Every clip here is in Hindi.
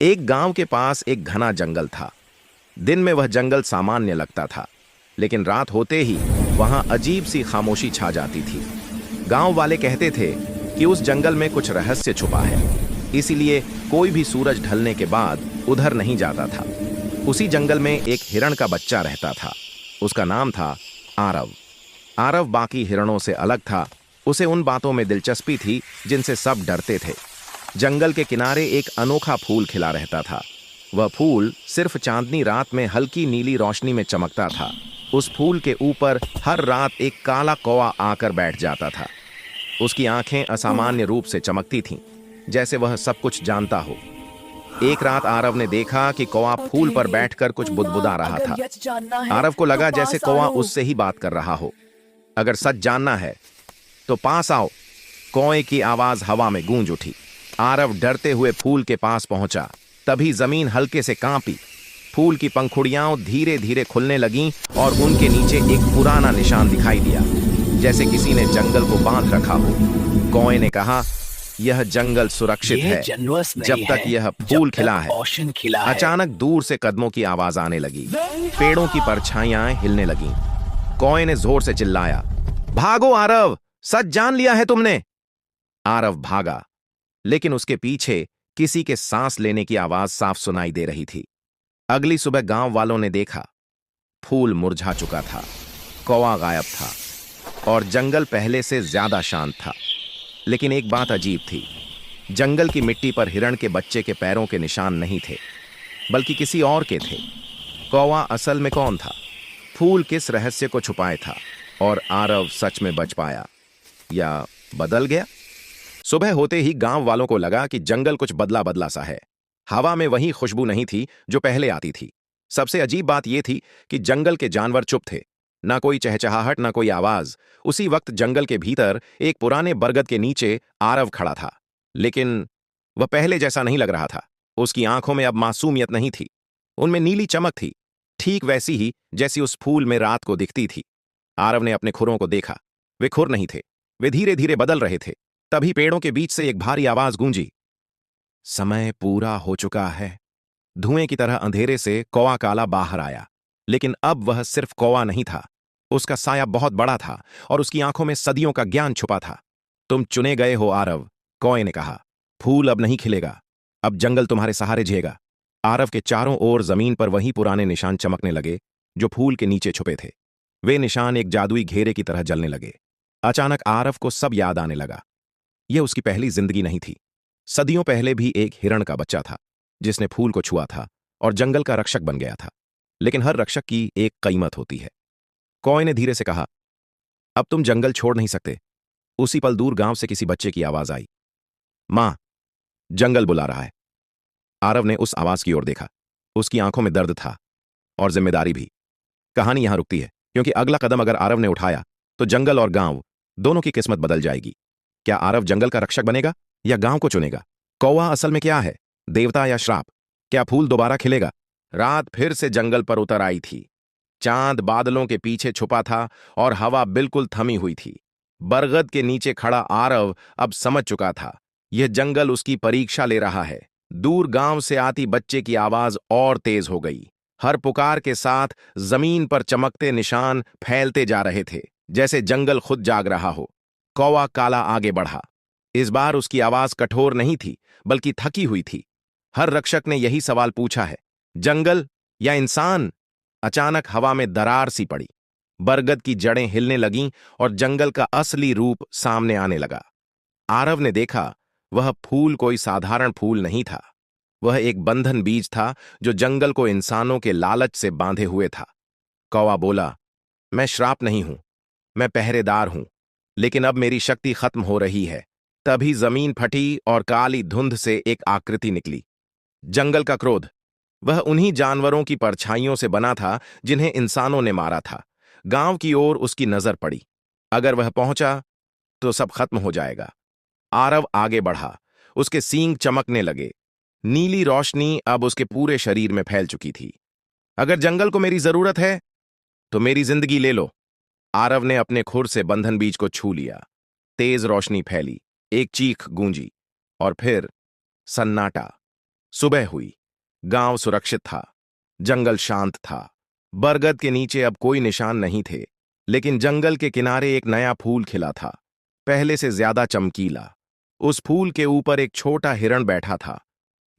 एक गांव के पास एक घना जंगल था। दिन में वह जंगल सामान्य लगता था, लेकिन रात होते ही वहां अजीब सी खामोशी छा जाती थी। गांव वाले कहते थे कि उस जंगल में कुछ रहस्य छुपा है, इसीलिए कोई भी सूरज ढलने के बाद उधर नहीं जाता था। उसी जंगल में एक हिरण का बच्चा रहता था। उसका नाम था आरव। आरव बाकी हिरणों से अलग था। उसे उन बातों में दिलचस्पी थी जिनसे सब डरते थे। जंगल के किनारे एक अनोखा फूल खिला रहता था। वह फूल सिर्फ चांदनी रात में हल्की नीली रोशनी में चमकता था। उस फूल के ऊपर हर रात एक काला कौवा आकर बैठ जाता था। उसकी आंखें असामान्य रूप से चमकती थीं, जैसे वह सब कुछ जानता हो। एक रात आरव ने देखा कि कौवा फूल पर बैठकर कुछ बुदबुदा रहा था। आरव को लगा जैसे कौवा उससे ही बात कर रहा हो। अगर सच जानना है तो पास आओ। कौवे की आवाज हवा में गूंज उठी। आरव डरते हुए फूल के पास पहुंचा। तभी जमीन हल्के से कांपी। फूल की पंखुड़ियां धीरे धीरे खुलने लगीं और उनके नीचे एक पुराना निशान दिखाई दिया, जैसे किसी ने जंगल को बांध रखा हो। कौवे ने कहा, यह जंगल सुरक्षित है जब तक यह फूल खिला है। अचानक दूर से कदमों की आवाज आने लगी। पेड़ों की परछाइयां हिलने लगीं। कौवे ने जोर से चिल्लाया, भागो आरव, सच जान लिया है तुमने। आरव भागा, लेकिन उसके पीछे किसी के सांस लेने की आवाज साफ सुनाई दे रही थी। अगली सुबह गांव वालों ने देखा, फूल मुरझा चुका था, कौवा गायब था और जंगल पहले से ज्यादा शांत था। लेकिन एक बात अजीब थी। जंगल की मिट्टी पर हिरण के बच्चे के पैरों के निशान नहीं थे, बल्कि किसी और के थे। कौवा असल में कौन था? फूल किस रहस्य को छुपाए था? और आरव सच में बच पाया या बदल गया? सुबह होते ही गांव वालों को लगा कि जंगल कुछ बदला बदला सा है। हवा में वही खुशबू नहीं थी जो पहले आती थी। सबसे अजीब बात यह थी कि जंगल के जानवर चुप थे। ना कोई चहचहाहट, ना कोई आवाज। उसी वक्त जंगल के भीतर एक पुराने बरगद के नीचे आरव खड़ा था। लेकिन वह पहले जैसा नहीं लग रहा था। उसकी आंखों में अब मासूमियत नहीं थी, उनमें नीली चमक थी, ठीक वैसी ही जैसी उस फूल में रात को दिखती थी। आरव ने अपने खुरों को देखा। वे खुर नहीं थे, वे धीरे धीरे बदल रहे थे। तभी पेड़ों के बीच से एक भारी आवाज गूंजी, समय पूरा हो चुका है। धुएं की तरह अंधेरे से कौवा काला बाहर आया। लेकिन अब वह सिर्फ कौवा नहीं था, उसका साया बहुत बड़ा था और उसकी आंखों में सदियों का ज्ञान छुपा था। तुम चुने गए हो आरव, कौवे ने कहा। फूल अब नहीं खिलेगा, अब जंगल तुम्हारे सहारे झेगा। आरव के चारों ओर जमीन पर वही पुराने निशान चमकने लगे जो फूल के नीचे छुपे थे। वे निशान एक जादुई घेरे की तरह जलने लगे। अचानक आरव को सब याद आने लगा। यह उसकी पहली जिंदगी नहीं थी। सदियों पहले भी एक हिरण का बच्चा था जिसने फूल को छुआ था और जंगल का रक्षक बन गया था। लेकिन हर रक्षक की एक कीमत होती है। कौवे ने धीरे से कहा, अब तुम जंगल छोड़ नहीं सकते। उसी पल दूर गांव से किसी बच्चे की आवाज आई, मां, जंगल बुला रहा है। आरव ने उस आवाज की ओर देखा। उसकी आंखों में दर्द था और जिम्मेदारी भी। कहानी यहां रुकती है, क्योंकि अगला कदम अगर आरव ने उठाया तो जंगल और गांव दोनों की किस्मत बदल जाएगी। क्या आरव जंगल का रक्षक बनेगा या गांव को चुनेगा? कौवा असल में क्या है, देवता या श्राप? क्या फूल दोबारा खिलेगा? रात फिर से जंगल पर उतर आई थी। चांद बादलों के पीछे छुपा था और हवा बिल्कुल थमी हुई थी। बरगद के नीचे खड़ा आरव अब समझ चुका था, यह जंगल उसकी परीक्षा ले रहा है। दूर गांव से आती बच्चे की आवाज और तेज हो गई। हर पुकार के साथ जमीन पर चमकते निशान फैलते जा रहे थे, जैसे जंगल खुद जाग रहा हो। कौवा काला आगे बढ़ा। इस बार उसकी आवाज कठोर नहीं थी, बल्कि थकी हुई थी। हर रक्षक ने यही सवाल पूछा है, जंगल या इंसान? अचानक हवा में दरार सी पड़ी। बरगद की जड़ें हिलने लगीं और जंगल का असली रूप सामने आने लगा। आरव ने देखा, वह फूल कोई साधारण फूल नहीं था। वह एक बंधन बीज था जो जंगल को इंसानों के लालच से बांधे हुए था। कौवा बोला, मैं श्राप नहीं हूं, मैं पहरेदार हूं, लेकिन अब मेरी शक्ति खत्म हो रही है। तभी जमीन फटी और काली धुंध से एक आकृति निकली। जंगल का क्रोध। वह उन्हीं जानवरों की परछाइयों से बना था जिन्हें इंसानों ने मारा था। गांव की ओर उसकी नजर पड़ी। अगर वह पहुंचा तो सब खत्म हो जाएगा। आरव आगे बढ़ा। उसके सींग चमकने लगे। नीली रोशनी अब उसके पूरे शरीर में फैल चुकी थी। अगर जंगल को मेरी जरूरत है तो मेरी जिंदगी ले लो। आरव ने अपने खुर से बंधन बीज को छू लिया। तेज रोशनी फैली, एक चीख गूंजी और फिर सन्नाटा। सुबह हुई। गांव सुरक्षित था। जंगल शांत था। बरगद के नीचे अब कोई निशान नहीं थे, लेकिन जंगल के किनारे एक नया फूल खिला था, पहले से ज्यादा चमकीला। उस फूल के ऊपर एक छोटा हिरण बैठा था,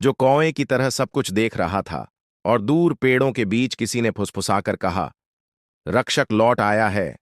जो कौवे की तरह सब कुछ देख रहा था। और दूर पेड़ों के बीच किसी ने फुसफुसाकर कहा, रक्षक लौट आया है।